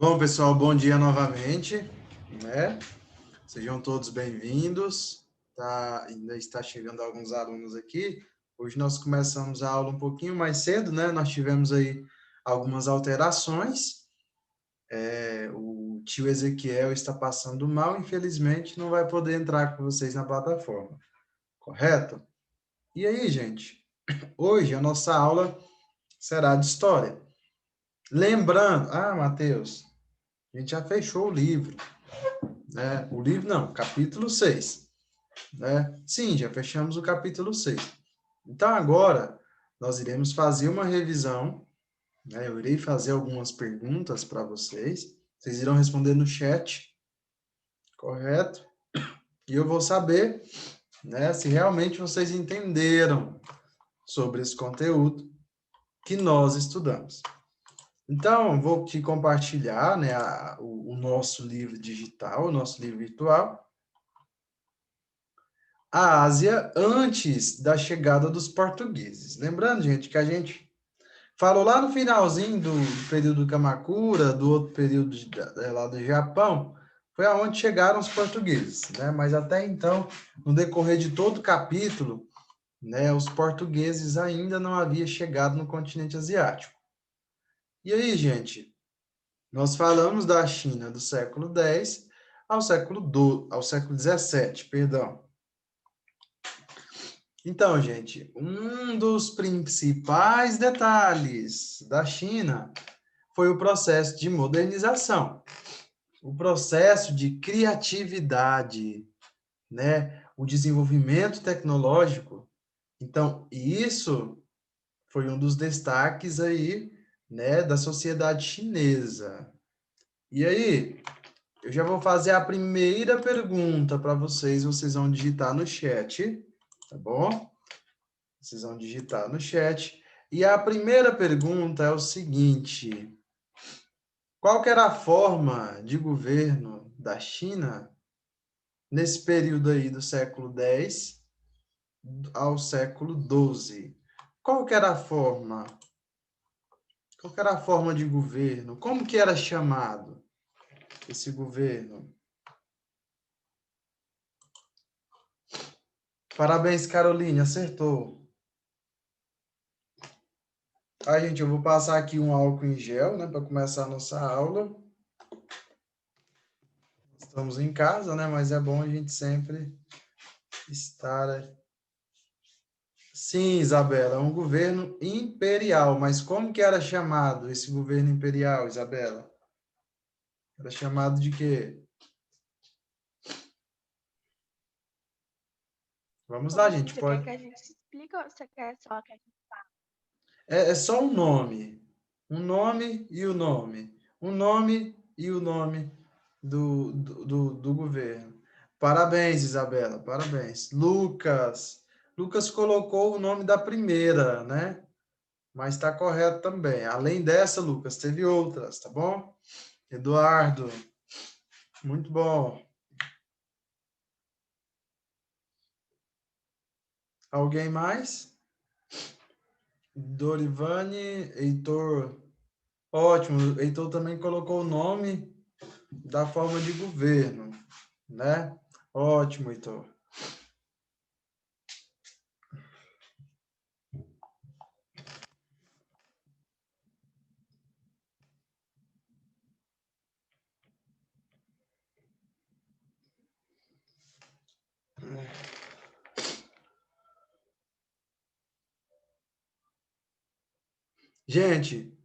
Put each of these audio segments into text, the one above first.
Bom, pessoal, bom dia novamente, né? Sejam todos bem-vindos. Ainda está chegando alguns alunos aqui. Hoje nós começamos a aula um pouquinho mais cedo, né? Nós tivemos aí algumas alterações. O tio Ezequiel está passando mal, infelizmente não vai poder entrar com vocês na plataforma, correto? E aí, gente? Hoje a nossa aula será de história. Lembrando, Matheus, a gente já fechou o livro. Né? O livro não, capítulo 6. Né? Sim, já fechamos o capítulo 6. Então, agora, nós iremos fazer uma revisão, né? Eu irei fazer algumas perguntas para vocês. Vocês irão responder no chat, correto? E eu vou saber, né, se realmente vocês entenderam sobre esse conteúdo que nós estudamos. Então, vou te compartilhar, né, o nosso livro digital, o nosso livro virtual, a Ásia antes da chegada dos portugueses. Lembrando, gente, que a gente falou lá no finalzinho do período Kamakura, do outro período lá do Japão, foi aonde chegaram os portugueses, né? Mas até então, no decorrer de todo o capítulo, né, os portugueses ainda não haviam chegado no continente asiático. E aí, gente, nós falamos da China do século X ao século XVII, perdão. Então, gente, um dos principais detalhes da China foi o processo de modernização, o processo de criatividade, né? O desenvolvimento tecnológico. Então, isso foi um dos destaques aí, né, da sociedade chinesa. E aí, eu já vou fazer a primeira pergunta para vocês, vocês vão digitar no chat, tá bom? Vocês vão digitar no chat. E a primeira pergunta é o seguinte: qual que era a forma de governo da China nesse período aí do século X ao século XII? Qual que era a forma? Qual que era a forma de governo? Como que era chamado esse governo? Parabéns, Caroline, acertou. Gente, eu vou passar aqui um álcool em gel, né, para começar a nossa aula. Estamos em casa, né, mas é bom a gente sempre estar. Sim, Isabela, é um governo imperial, mas como que era chamado esse governo imperial, Isabela? Era chamado de quê? Vamos lá, gente, Você quer pode. que a gente explique ou você quer só que a gente... É só um nome. Um nome e o nome. Um nome e o nome do governo. Parabéns, Isabela, parabéns. Lucas. Lucas colocou o nome da primeira, né? Mas está correto também. Além dessa, Lucas, teve outras, tá bom? Eduardo, muito bom. Alguém mais? Dorivane, Heitor. Ótimo. Heitor também colocou o nome da forma de governo, né? Ótimo, Heitor. Gente,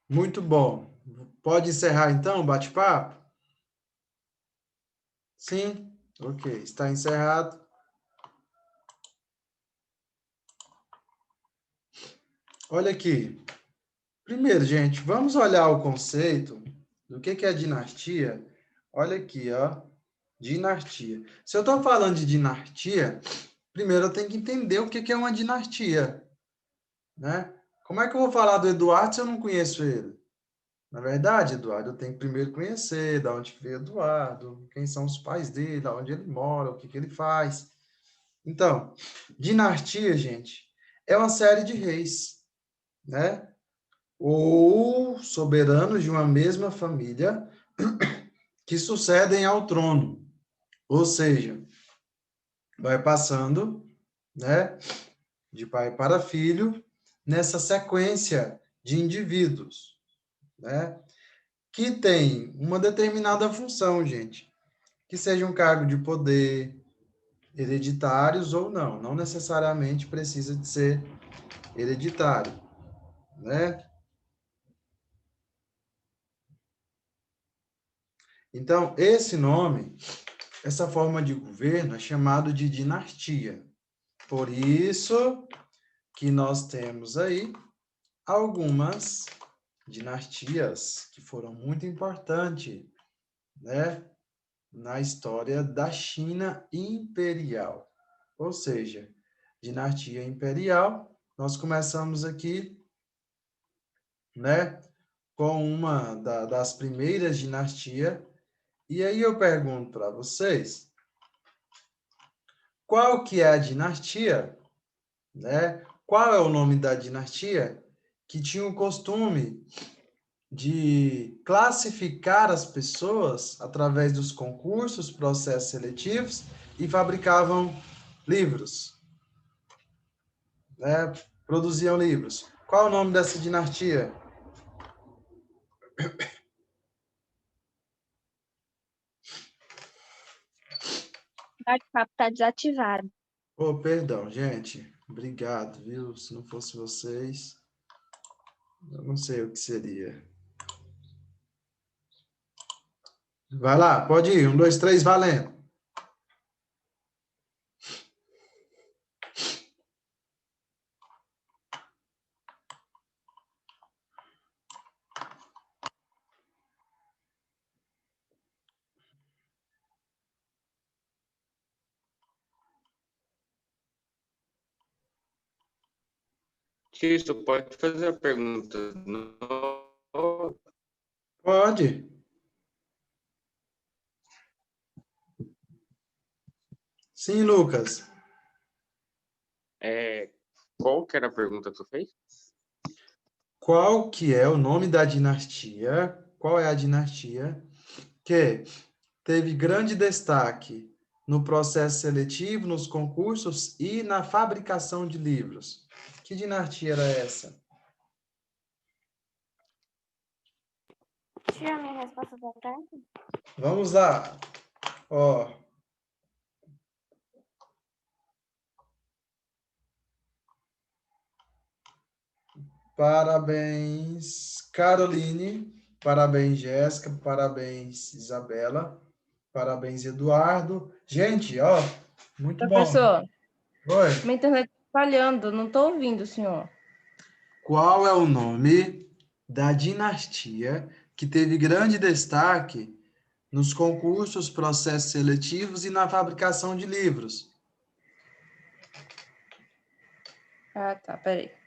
muito bom. Pode encerrar então o bate-papo? Sim? Ok, está encerrado. Olha aqui. Primeiro, gente, vamos olhar o conceito do que é dinastia. Olha aqui, ó. Dinastia. Se eu estou falando de dinastia, primeiro eu tenho que entender o que é uma dinastia, né? Como é que eu vou falar do Eduardo se eu não conheço ele? Na verdade, Eduardo, eu tenho que primeiro conhecer de onde veio Eduardo, quem são os pais dele, onde ele mora, o que ele faz. Então, dinastia, gente, é uma série de reis, né? ou soberanos de uma mesma família que sucedem ao trono. Ou seja, vai passando, né, de pai para filho, nessa sequência de indivíduos, né, que tem uma determinada função, gente, que seja um cargo de poder, hereditários ou não, não necessariamente precisa de ser hereditário, né? Então, esse nome, essa forma de governo é chamado de dinastia. Por isso que nós temos aí algumas dinastias que foram muito importantes, né, na história da China imperial. Ou seja, dinastia imperial, nós começamos aqui, né, com uma das primeiras dinastias. E aí eu pergunto para vocês, qual que é a dinastia, né? Qual é o nome da dinastia que tinha o costume de classificar as pessoas através dos concursos, processos seletivos e fabricavam livros, né? Produziam livros. Qual é o nome dessa dinastia? O bate-papo tá desativado. Oh, perdão, gente. Obrigado, viu? Se não fosse vocês, eu não sei o que seria. Vai lá, pode ir. 1, 2, 3, valendo. Isso, pode fazer a pergunta. Pode. Sim, Lucas. Qual que era a pergunta que tu fez? Qual que é o nome da dinastia? Qual é a dinastia que teve grande destaque no processo seletivo, nos concursos e na fabricação de livros? Que dinastia era essa? Tira a minha resposta da tarde? Vamos lá. Ó. Parabéns, Caroline. Parabéns, Jéssica. Parabéns, Isabela. Parabéns, Eduardo. Gente, ó, muito bom. Professor, Oi. minha internet está falhando, não estou ouvindo o senhor. Qual é o nome da dinastia que teve grande destaque nos concursos, processos seletivos e na fabricação de livros? Ah, tá, peraí.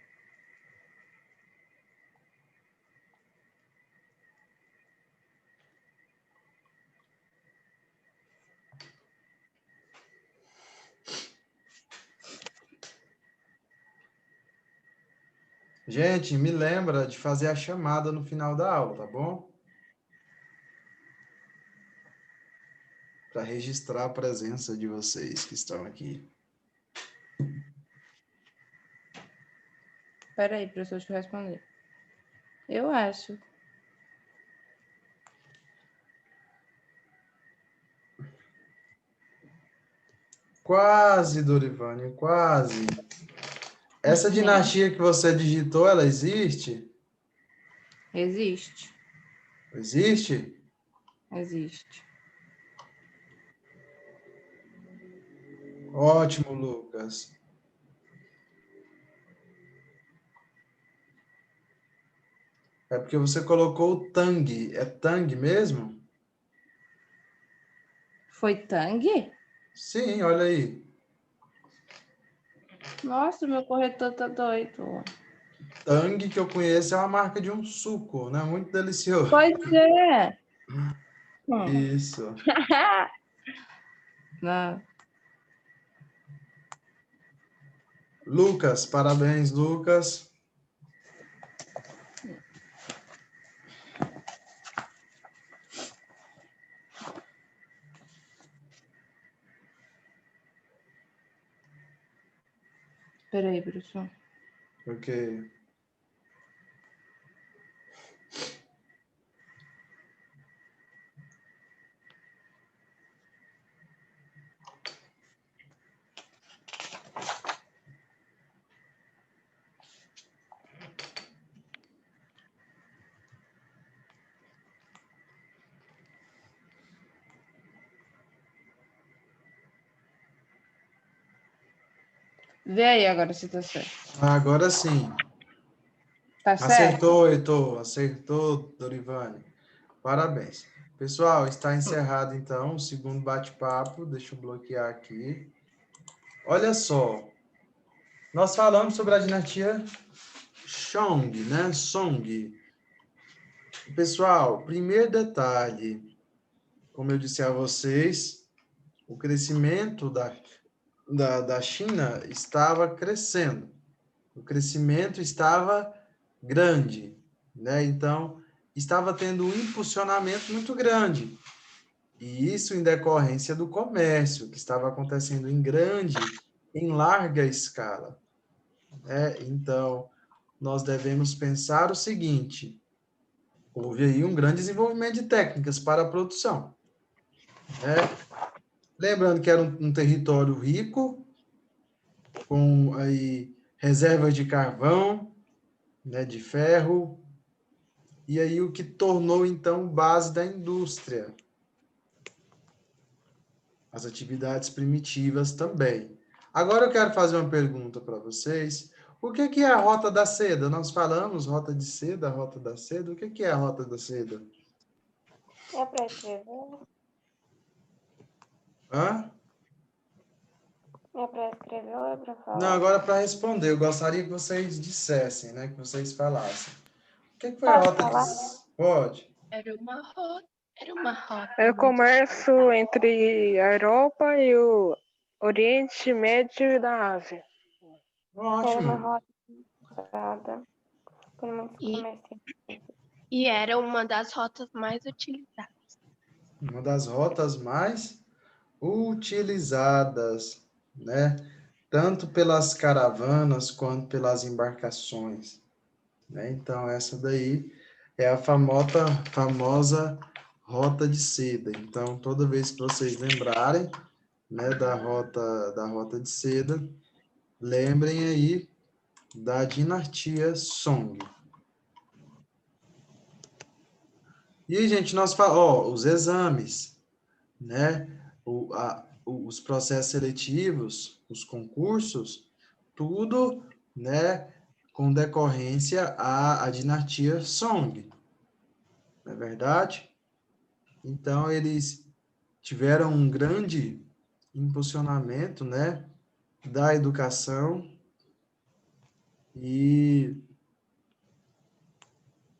Gente, me lembra de fazer a chamada no final da aula, tá bom? Para registrar a presença de vocês que estão aqui. Peraí, professor, deixa eu responder. Eu acho. Quase, Dorivane, quase. Essa dinastia que você digitou, ela existe? Existe. Existe? Existe. Ótimo, Lucas. É porque você colocou Tang. É Tang mesmo? Foi Tang? Sim, olha aí. Nossa, meu corretor tá doido. Tang, que eu conheço, é uma marca de um suco, né? Muito delicioso. Pois é. Isso. Não. Lucas, parabéns, Lucas. Peraí, professor. Ok. Vê aí agora se tá certo. Agora sim. Tá certo? Acertou, Heitor. Acertou, Dorivane. Parabéns. Pessoal, está encerrado, então, o segundo bate-papo. Deixa eu bloquear aqui. Olha só. Nós falamos sobre a dinastia Song, né? Song. Pessoal, primeiro detalhe. Como eu disse a vocês, o crescimento da China estava crescendo. O crescimento estava grande, né? Então, estava tendo um impulsionamento muito grande. E isso em decorrência do comércio, que estava acontecendo em larga escala, né? Então, nós devemos pensar o seguinte: houve aí um grande desenvolvimento de técnicas para a produção, né? Lembrando que era um território rico, com aí reservas de carvão, né, de ferro, e aí o que tornou, então, base da indústria. As atividades primitivas também. Agora eu quero fazer uma pergunta para vocês. O que é a Rota da Seda? Nós falamos Rota de Seda, Rota da Seda. O que é a Rota da Seda? É para escrever? Hã? É para escrever ou é para Não, falar? agora para responder, eu gostaria que vocês dissessem, né? Que vocês falassem. O que foi a Pode Rota de falar? Seda? Pode. Era uma rota É o muito comércio entre a Europa e o Oriente Médio e da Ásia. Era uma Ótimo. rota usada por muitos E- comerciantes. e era uma das rotas mais utilizadas. Uma das rotas mais utilizadas, né? Tanto pelas caravanas quanto pelas embarcações, né? Então, essa daí é a famosa Rota de Seda. Então, toda vez que vocês lembrarem, né, da rota de Seda, lembrem aí da dinastia Song. E, gente, nós falamos, os exames, né? Os processos seletivos, os concursos, tudo, né, com decorrência à dinastia Song, não é verdade? Então, eles tiveram um grande impulsionamento, né, da educação e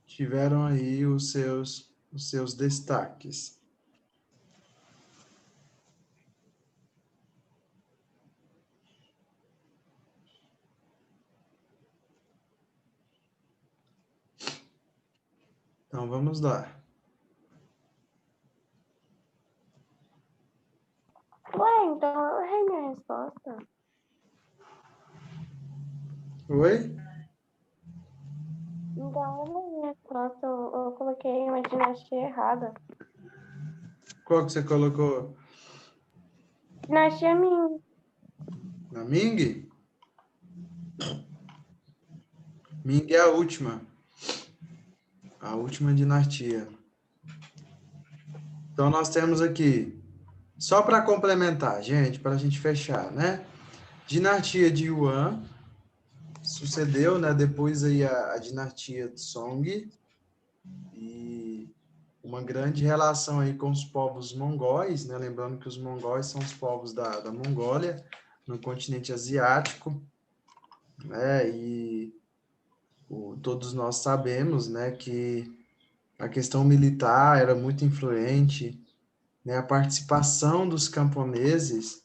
tiveram aí os seus destaques. Então, vamos lá. Ué, então eu errei minha resposta. Oi? Então eu errei minha resposta. Eu coloquei uma dinastia errada. Qual que você colocou? Dinastia Ming. Na Ming? Ming é a última dinastia. Então, nós temos aqui, só para complementar, gente, para a gente fechar, né? Dinastia de Yuan sucedeu, né? Depois aí a dinastia Song e uma grande relação aí com os povos mongóis, né? Lembrando que os mongóis são os povos da Mongólia, no continente asiático, né? E todos nós sabemos, né, que a questão militar era muito influente, né? A participação dos camponeses,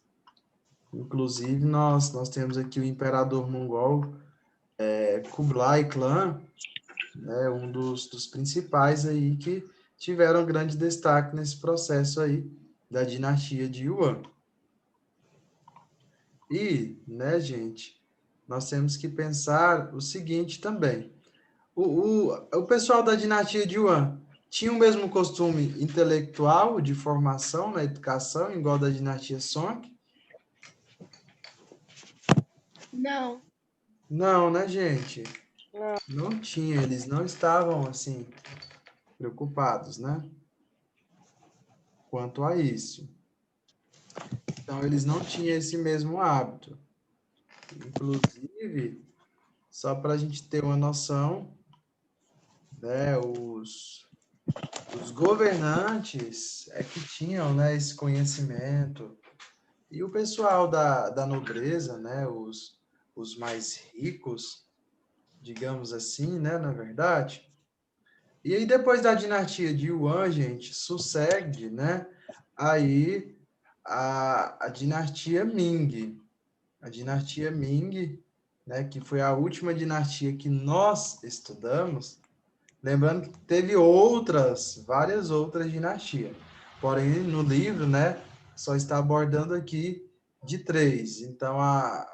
inclusive nós temos aqui o imperador mongol Kublai Khan, né, um dos principais aí que tiveram grande destaque nesse processo aí da dinastia de Yuan. E, né, gente, nós temos que pensar o seguinte também. O pessoal da dinastia de Yuan tinha o mesmo costume intelectual de formação na educação, igual da dinastia Song? Não. Não, né, gente? Não. Não tinha, eles não estavam, assim, preocupados, né? Quanto a isso. Então, eles não tinham esse mesmo hábito. Inclusive, só para a gente ter uma noção, né, os governantes é que tinham, né, esse conhecimento. E o pessoal da nobreza, né, os mais ricos, digamos assim, né, na verdade. E aí, depois da dinastia de Yuan, gente, sucede, né, aí a dinastia Ming. A dinastia Ming, né, que foi a última dinastia que nós estudamos, lembrando que teve várias outras dinastias. Porém, no livro, né, só está abordando aqui de 3. Então, a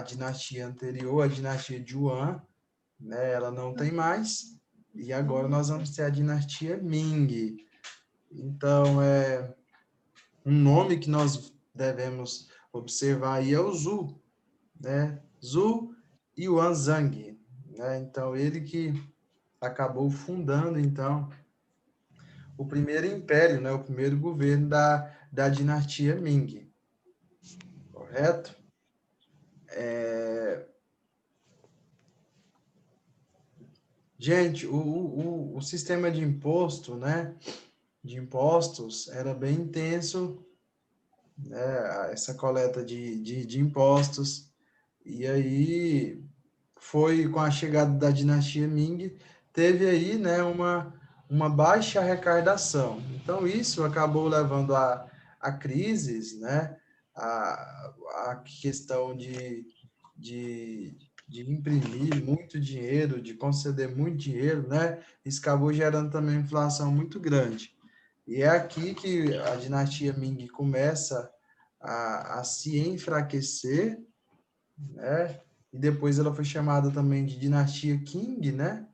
dinastia anterior, a dinastia de Yuan, né, ela não tem mais. E agora nós vamos ter a dinastia Ming. Então, um nome que nós devemos observar aí é o Zhu, né? Zhu Yuanzhang, né? Então, ele que acabou fundando, então, o primeiro império, né? O primeiro governo da dinastia Ming, correto? Gente, o sistema de imposto, né? De impostos era bem intenso, né? Essa coleta de impostos. E aí, foi com a chegada da dinastia Ming, teve aí, né, uma baixa arrecadação. Então, isso acabou levando a crises, né, a questão de, de imprimir muito dinheiro, de conceder muito dinheiro, né, isso acabou gerando também uma inflação muito grande. E é aqui que a dinastia Ming começa a se enfraquecer, né? E depois ela foi chamada também de dinastia Qing, né?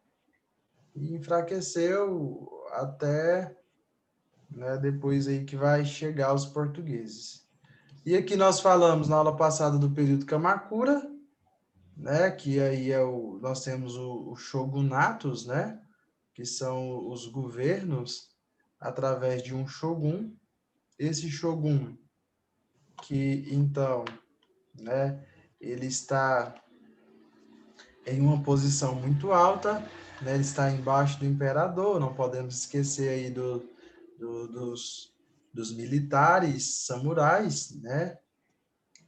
E enfraqueceu até, né, depois aí que vai chegar os portugueses. E aqui nós falamos na aula passada do período Kamakura, né? Que aí nós temos os shogunatos, né? Que são os governos através de um shogun. Esse shogun que então, né? Ele está em uma posição muito alta, né? Ele está embaixo do imperador, não podemos esquecer aí dos militares samurais, né?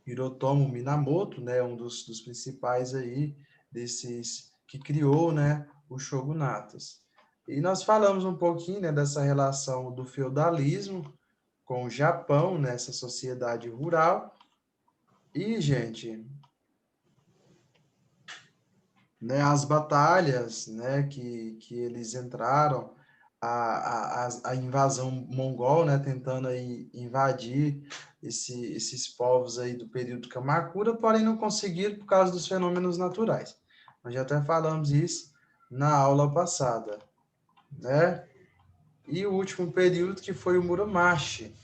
Hirotomo Minamoto, né? Um dos principais aí desses que criou, né? Os shogunatos. E nós falamos um pouquinho, né, dessa relação do feudalismo com o Japão, nessa sociedade rural. E, gente, né, as batalhas, né, que eles entraram, a invasão mongol, né, tentando aí invadir esses povos aí do período Kamakura, porém não conseguiram por causa dos fenômenos naturais. Nós já até falamos isso na aula passada, né? E o último período que foi o Muromachi,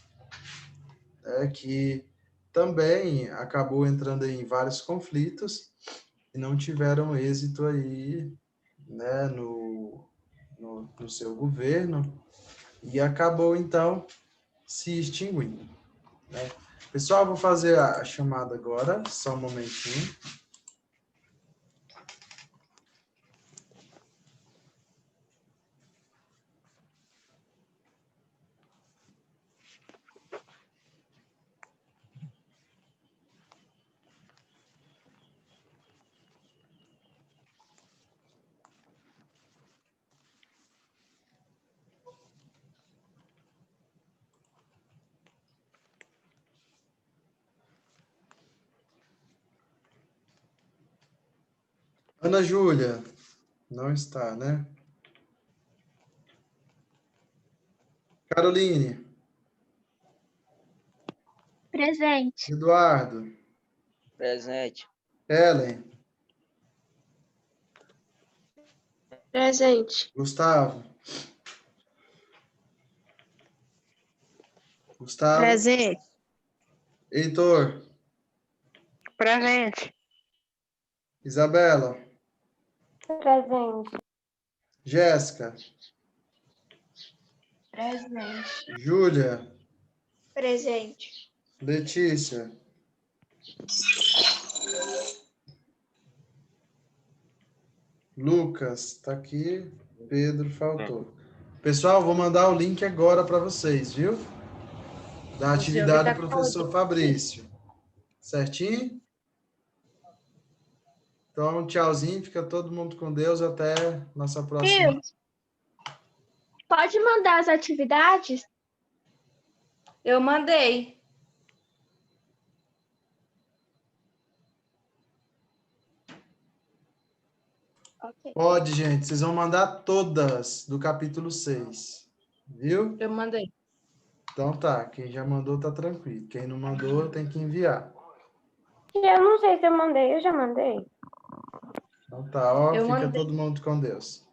né, que também acabou entrando aí em vários conflitos e não tiveram êxito aí, né, no seu governo, e acabou, então, se extinguindo, né? Pessoal, vou fazer a chamada agora, só um momentinho. Ana Júlia, não está, né? Caroline, Presente. Eduardo, Presente. Ellen, Presente. Gustavo. Gustavo, Presente. Heitor, Presente. Isabela, Presente. Jéssica, Presente. Júlia, Presente. Letícia, Lucas, tá aqui, Pedro faltou. Pessoal, vou mandar o link agora para vocês, viu? Da atividade do professor Fabrício. Certinho? Então, tchauzinho, fica todo mundo com Deus, até nossa próxima. Pode mandar as atividades? Eu mandei. Ok. Pode, gente, vocês vão mandar todas do capítulo 6, viu? Eu mandei. Então tá, quem já mandou tá tranquilo. Quem não mandou tem que enviar. Eu não sei se eu mandei, eu já mandei. Então tá, ó, Eu fica mandei. todo mundo com Deus.